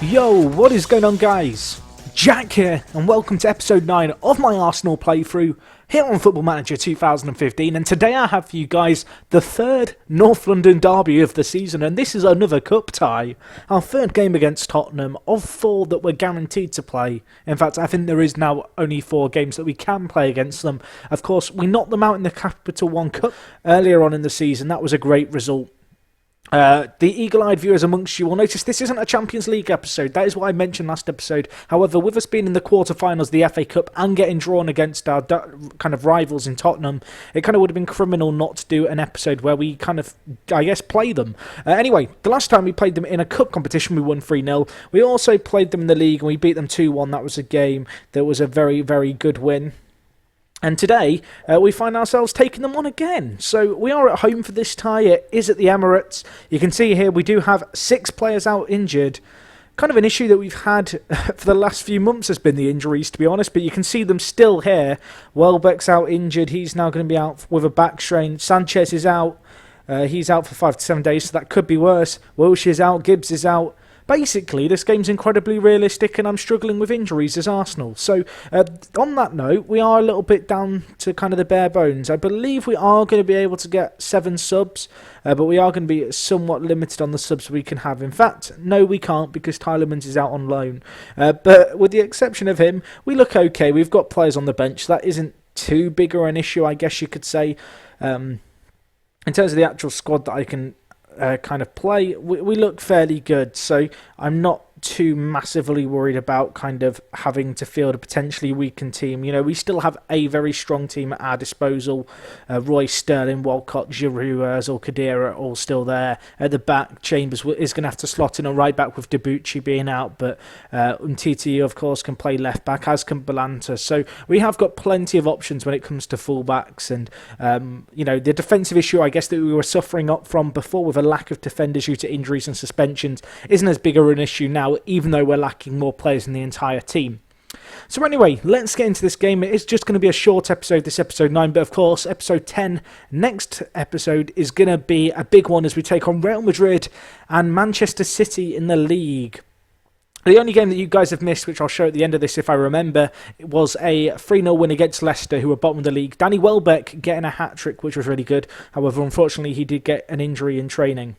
Yo, what is going on, guys? Jack here, and welcome to episode 9 of my Arsenal playthrough here on Football Manager 2015. And today I have for you guys the third North London derby of the season, and this is another cup tie. Our third game against Tottenham of 4 that we're guaranteed to play. In fact, I think there is now only 4 games that we can play against them. Of course, we knocked them out in the Capital One Cup earlier on in the season. That was a great result. The eagle-eyed viewers amongst you will notice this isn't a Champions League episode. That is what I mentioned last episode. However, with us being in the quarterfinals of the FA Cup and getting drawn against our kind of rivals in Tottenham, it kind of would have been criminal not to do an episode where we kind of, I guess, play them. Anyway, the last time we played them in a cup competition, we won 3-0. We also played them in the league and we beat them 2-1. That was a game that was a very, very good win. And today, we find ourselves taking them on again. So we are at home for this tie. It is at the Emirates. You can see here we do have 6 players out injured. Kind of an issue that we've had for the last few months has been the injuries, to be honest. But you can see them still here. Welbeck's out injured. He's now going to be out with a back strain. Sanchez is out. He's out for 5 to 7 days, so that could be worse. Wilshire's out. Gibbs is out. Basically, this game's incredibly realistic and I'm struggling with injuries as Arsenal. So, on that note, we are a little bit down to kind of the bare bones. I believe we are going to be able to get 7 subs, but we are going to be somewhat limited on the subs we can have. In fact, no, we can't because Tielemans is out on loan. But with the exception of him, we look okay. We've got players on the bench. That isn't too big of an issue, I guess you could say. In terms of the actual squad that I can kind of play, we look fairly good, so I'm not too massively worried about kind of having to field a potentially weakened team. You know, we still have a very strong team at our disposal. Royce, Sterling, Walcott, Giroud, Ozil, Khedira all still there. At the back, Chambers is going to have to slot in a right back with Debuchy being out, but Umtiti, of course, can play left back, as can Balanta. So we have got plenty of options when it comes to fullbacks. And, you know, the defensive issue, I guess, that we were suffering up from before with a lack of defenders due to injuries and suspensions isn't as big of an issue now, even though we're lacking more players in the entire team. So anyway, let's get into this game. It's just going to be a short episode, this episode 9, but of course, episode 10, next episode, is going to be a big one as we take on Real Madrid and Manchester City in the league. The only game that you guys have missed, which I'll show at the end of this if I remember, was a 3-0 win against Leicester, who were bottom of the league. Danny Welbeck getting a hat-trick, which was really good. However, unfortunately, he did get an injury in training.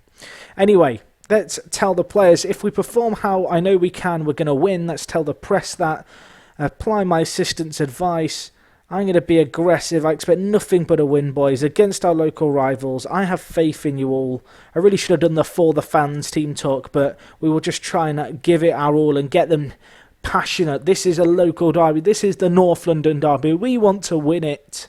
Anyway, let's tell the players, if we perform how I know we can, we're going to win. Let's tell the press that. Apply my assistant's advice. I'm going to be aggressive. I expect nothing but a win, boys, against our local rivals. I have faith in you all. I really should have done the For the Fans team talk, but we will just try and give it our all and get them passionate. This is a local derby. This is the North London derby. We want to win it.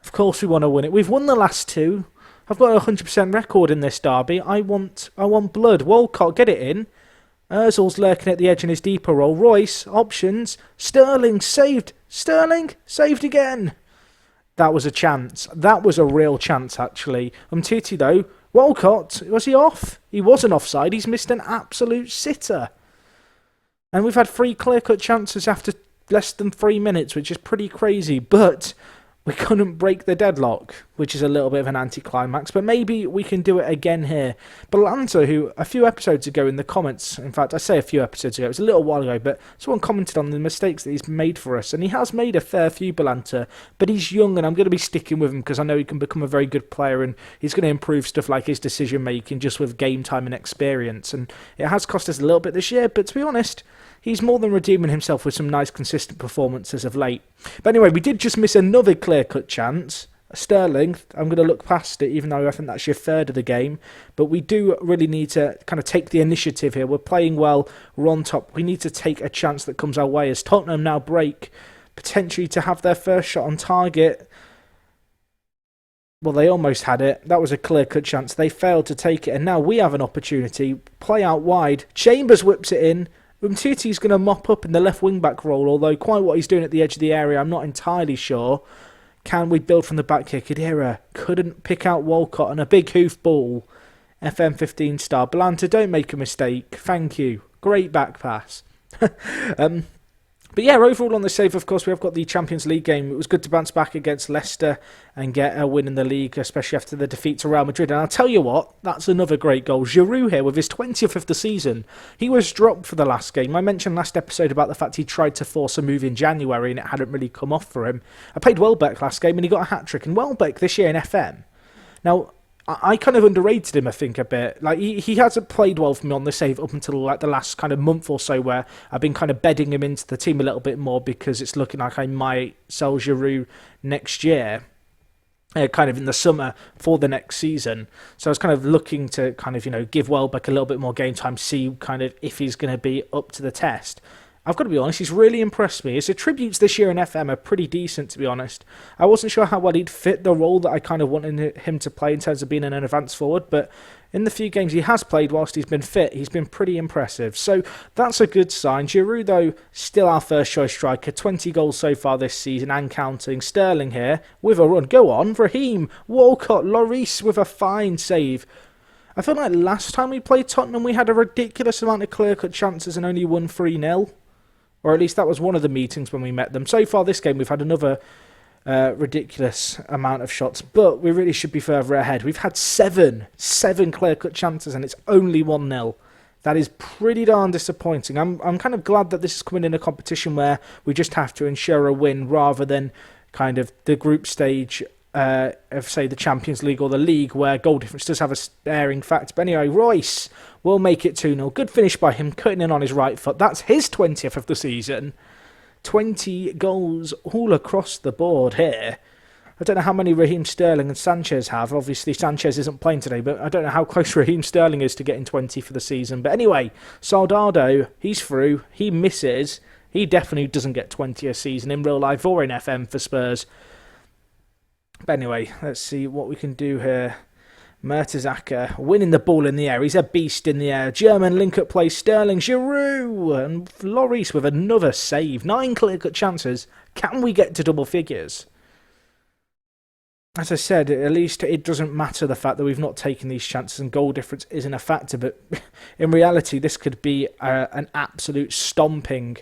Of course we want to win it. We've won the last 2. I've got a 100% record in this derby. I want blood. Walcott, get it in. Ozil's lurking at the edge in his deeper role. Royce, options. Sterling, saved. Sterling, saved again. That was a chance. That was a real chance, actually. Umtiti, though. Walcott, was he off? He wasn't offside. He's missed an absolute sitter. And we've had 3 clear-cut chances after less than 3 minutes, which is pretty crazy. But we couldn't break the deadlock, which is a little bit of an anticlimax, but maybe we can do it again here. Balanta, who a few episodes ago in the comments, in fact I say a few episodes ago, it was a little while ago, but someone commented on the mistakes that he's made for us, and he has made a fair few, Balanta, but he's young and I'm going to be sticking with him because I know he can become a very good player and he's going to improve stuff like his decision making just with game time and experience, and it has cost us a little bit this year, but to be honest, he's more than redeeming himself with some nice consistent performances of late. But anyway, we did just miss another clear-cut chance. Sterling, I'm going to look past it, even though I think that's your third of the game. But we do really need to kind of take the initiative here. We're playing well. We're on top. We need to take a chance that comes our way as Tottenham now break, potentially to have their first shot on target. Well, they almost had it. That was a clear-cut chance. They failed to take it. And now we have an opportunity. Play out wide. Chambers whips it in. Umtiti's going to mop up in the left wing-back role, although quite what he's doing at the edge of the area, I'm not entirely sure. Can we build from the back here? Khedira couldn't pick out Walcott on a big hoof ball. FM15 star. Balanta, don't make a mistake. Thank you. Great back pass. But yeah, overall on the save, of course, we have got the Champions League game. It was good to bounce back against Leicester and get a win in the league, especially after the defeat to Real Madrid. And I'll tell you what, that's another great goal. Giroud here with his 20th of the season. He was dropped for the last game. I mentioned last episode about the fact he tried to force a move in January and it hadn't really come off for him. I played Welbeck last game and he got a hat-trick. And Welbeck this year in FM. Now, I kind of underrated him, I think, a bit. Like, he hasn't played well for me on the save up until like the last kind of month or so, where I've been kind of bedding him into the team a little bit more because it's looking like I might sell Giroud next year, kind of in the summer for the next season. So I was kind of looking to kind of, give Welbeck a little bit more game time, see kind of if he's going to be up to the test. I've got to be honest, he's really impressed me. His attributes this year in FM are pretty decent, to be honest. I wasn't sure how well he'd fit the role that I kind of wanted him to play in terms of being an advanced forward, but in the few games he has played whilst he's been fit, he's been pretty impressive. So that's a good sign. Giroud, though, still our first choice striker. 20 goals so far this season and counting. Sterling here with a run. Go on, Raheem, Walcott, Lloris with a fine save. I feel like last time we played Tottenham we had a ridiculous amount of clear-cut chances and only won 3-0. Or at least that was one of the meetings when we met them. So far this game, we've had another ridiculous amount of shots. But we really should be further ahead. We've had seven clear-cut chances and it's only 1-0. That is pretty darn disappointing. I'm kind of glad that this is coming in a competition where we just have to ensure a win rather than kind of the group stage of, say, the Champions League or the League, where goal difference does have a sparing factor. But anyway, Royce will make it 2-0. Good finish by him, cutting in on his right foot. That's his 20th of the season. 20 goals all across the board here. I don't know how many Raheem Sterling and Sanchez have. Obviously, Sanchez isn't playing today, but I don't know how close Raheem Sterling is to getting 20 for the season. But anyway, Soldado, he's through. He misses. He definitely doesn't get 20 a season in real life or in FM for Spurs. But anyway, let's see what we can do here. Mertesacker winning the ball in the air. He's a beast in the air. German link-up play. Sterling, Giroud, and Lloris with another save. 9 clear-cut chances. Can we get to double figures? As I said, at least it doesn't matter the fact that we've not taken these chances and goal difference isn't a factor. But in reality, this could be an absolute stomping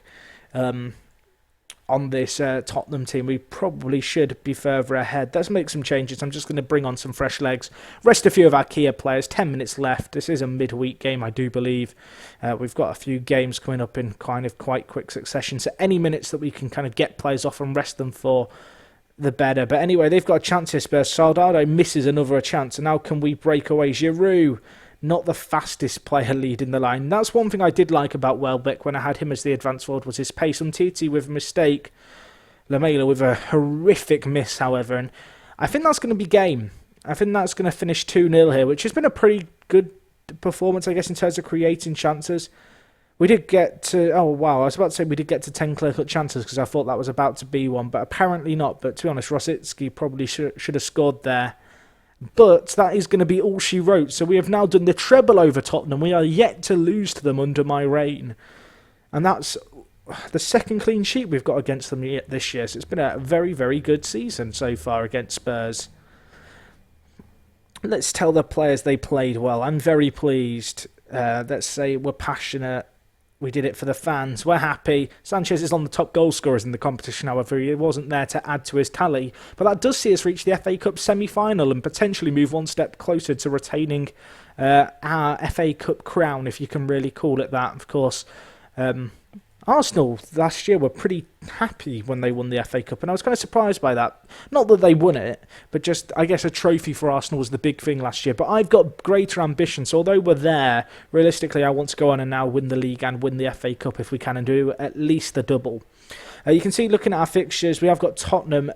on this Tottenham team. We probably should be further ahead. Let's make some changes. I'm just going to bring on some fresh legs. Rest a few of our key players. 10 minutes left. This is a midweek game, I do believe. We've got a few games coming up in kind of quite quick succession. So any minutes that we can kind of get players off and rest them for, the better. But anyway, they've got a chance here, Spurs. Soldado misses another chance. And now can we break away? Giroud, not the fastest player leading the line. That's one thing I did like about Welbeck when I had him as the advanced forward, was his pace. Umtiti with a mistake. Lamela with a horrific miss, however. And I think that's going to be game. I think that's going to finish 2-0 here, which has been a pretty good performance, I guess, in terms of creating chances. We did get to... Oh, wow. I was about to say we did get to 10 clear-cut chances because I thought that was about to be one, but apparently not. But to be honest, Rosicki probably should have scored there. But that is going to be all she wrote. So we have now done the treble over Tottenham. We are yet to lose to them under my reign. And that's the second clean sheet we've got against them this year. So it's been a very, very good season so far against Spurs. Let's tell the players they played well. I'm very pleased. Let's say we're passionate. We did it for the fans. We're happy. Sanchez is on the top goal scorers in the competition, however. He wasn't there to add to his tally. But that does see us reach the FA Cup semi-final and potentially move one step closer to retaining our FA Cup crown, if you can really call it that. Of course, Arsenal last year were pretty happy when they won the FA Cup, and I was kind of surprised by that. Not that they won it, but just, I guess, a trophy for Arsenal was the big thing last year. But I've got greater ambitions, so although we're there, realistically I want to go on and now win the league and win the FA Cup if we can, and do at least the double. You can see, looking at our fixtures, we have got Tottenham...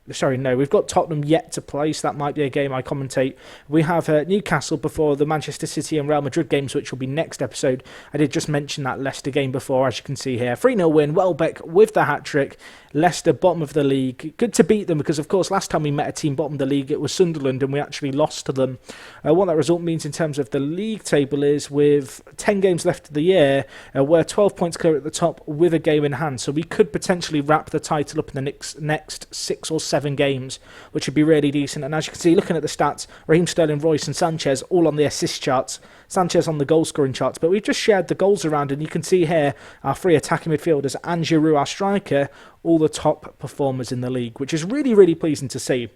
we've got Tottenham yet to play, so that might be a game I commentate. We have Newcastle before the Manchester City and Real Madrid games, which will be next episode. I did just mention that Leicester game before, as you can see here. 3-0 win, Welbeck with the hat-trick. Leicester bottom of the league. Good to beat them because, of course, last time we met a team bottom of the league, it was Sunderland, and we actually lost to them. What that result means in terms of the league table is, with 10 games left of the year, we're 12 points clear at the top with a game in hand. So we could potentially wrap the title up in the next 6 or 7 7 games, which would be really decent. And as you can see, looking at the stats, Raheem Sterling, Royce and Sanchez all on the assist charts, Sanchez on the goal scoring charts, but we've just shared the goals around, and you can see here our 3 attacking midfielders and Giroud, our striker, all the top performers in the league, which is really, really pleasing to see.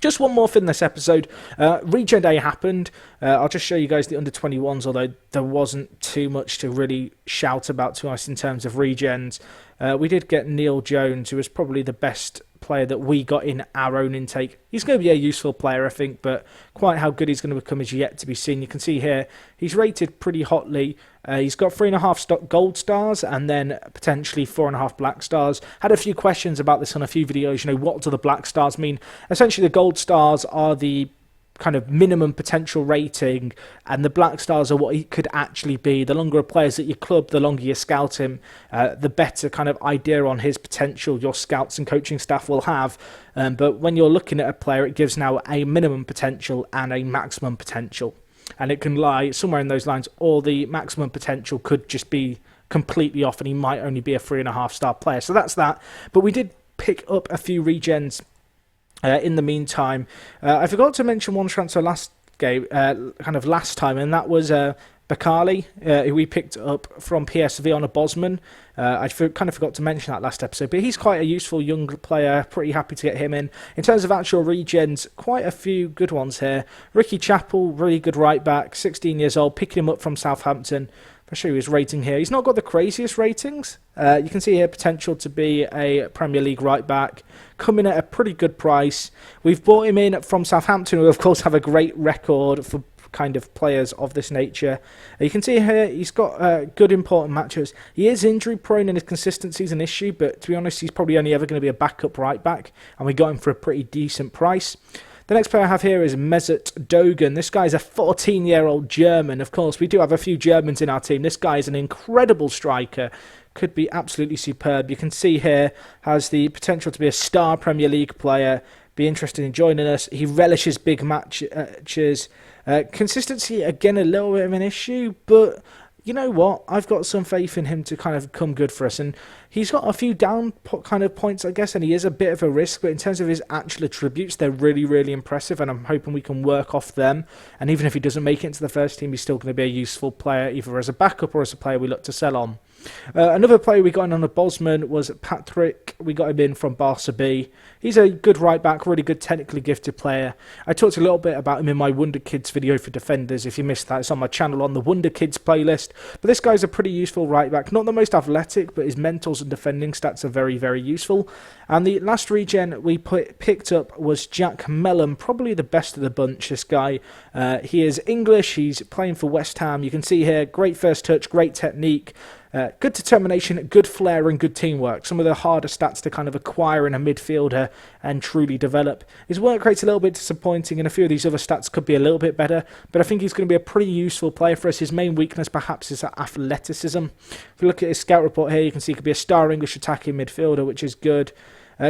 Just one more thing this episode. Regen Day happened. I'll just show you guys the under-21s, although there wasn't too much to really shout about to us in terms of regens. We did get Neil Jones, who was probably the best player that we got in our own intake. He's going to be a useful player, I think, but quite how good he's going to become is yet to be seen. You can see here, he's rated pretty hotly. He's got 3.5 gold stars and then potentially 4.5 black stars. Had a few questions about this on a few videos. You know, what do the black stars mean? Essentially, the gold stars are the kind of minimum potential rating, and the black stars are what he could actually be. The longer a player's at your club, the longer you scout him, the better kind of idea on his potential your scouts and coaching staff will have. But when you're looking at a player, it gives now a minimum potential and a maximum potential, and it can lie somewhere in those lines, or the maximum potential could just be completely off and he might only be a 3.5 star player. So that's that. But we did pick up a few regens in the meantime. I forgot to mention one transfer last game, kind of last time, and that was Bakali, who we picked up from PSV on a Bosman. I kind of forgot to mention that last episode, but he's quite a useful young player. Pretty happy to get him in. In terms of actual regens, quite a few good ones here. Ricky Chappell, really good right back, 16 years old, picking him up from Southampton. I'll show you his rating here. He's not got the craziest ratings. You can see here potential to be a Premier League right back, coming at a pretty good price. We've bought him in from Southampton, who of course have a great record for kind of players of this nature. You can see here he's got good important matches. He is injury prone and his consistency is an issue, but to be honest, he's probably only ever going to be a backup right back, and we got him for a pretty decent price. The next player I have here is Mesut Dogan. This guy's a 14-year-old German. Of course, we do have a few Germans in our team. This guy is an incredible striker. Could be absolutely superb. You can see here has the potential to be a star Premier League player. Be interested in joining us. He relishes big matches. Consistency, again, a little bit of an issue, but you know what? I've got some faith in him to kind of come good for us. And he's got a few down kind of points, I guess, and he is a bit of a risk. But in terms of his actual attributes, they're really, really impressive. And I'm hoping we can work off them. And even if he doesn't make it into the first team, he's still going to be a useful player, either as a backup or as a player we look to sell on. Another player we got in on the Bosman was Patrick. We got him in from Barca B. He's a good right back, really good technically gifted player. I talked a little bit about him in my Wonder Kids video for defenders. If you missed that, it's on my channel on the Wonder Kids playlist. But this guy's a pretty useful right back. Not the most athletic, but his mentals and defending stats are very, very useful. And the last regen we picked up was Jack Mellon, probably the best of the bunch, this guy. He is English, he's playing for West Ham. You can see here, great first touch, great technique. Good determination, good flair and good teamwork. Some of the harder stats to kind of acquire in a midfielder and truly develop. His work rate's a little bit disappointing and a few of these other stats could be a little bit better, but I think he's going to be a pretty useful player for us. His main weakness perhaps is athleticism. If you look at his scout report here, you can see he could be a star English attacking midfielder, which is good.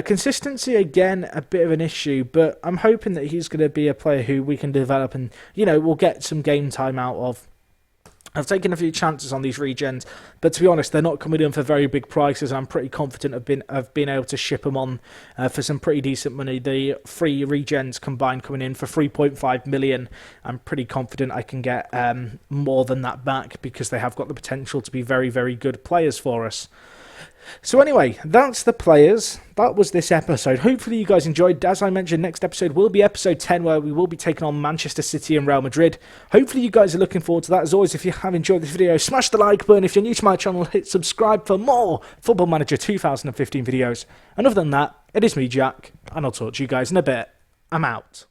Consistency, again, a bit of an issue, but I'm hoping that he's going to be a player who we can develop and, you know, we'll get some game time out of. I've taken a few chances on these regens, but to be honest, they're not coming in for very big prices. I'm pretty confident of being able to ship them on for some pretty decent money. The 3 regens combined coming in for 3.5 million. I'm pretty confident I can get more than that back because they have got the potential to be very, very good players for us. So anyway, that's the players. That was this episode. Hopefully you guys enjoyed. As I mentioned, next episode will be episode 10, where we will be taking on Manchester City and Real Madrid. Hopefully you guys are looking forward to that. As always, if you have enjoyed this video, smash the like button. If you're new to my channel, hit subscribe for more Football Manager 2015 videos. And other than that, it is me, Jack, and I'll talk to you guys in a bit. I'm out.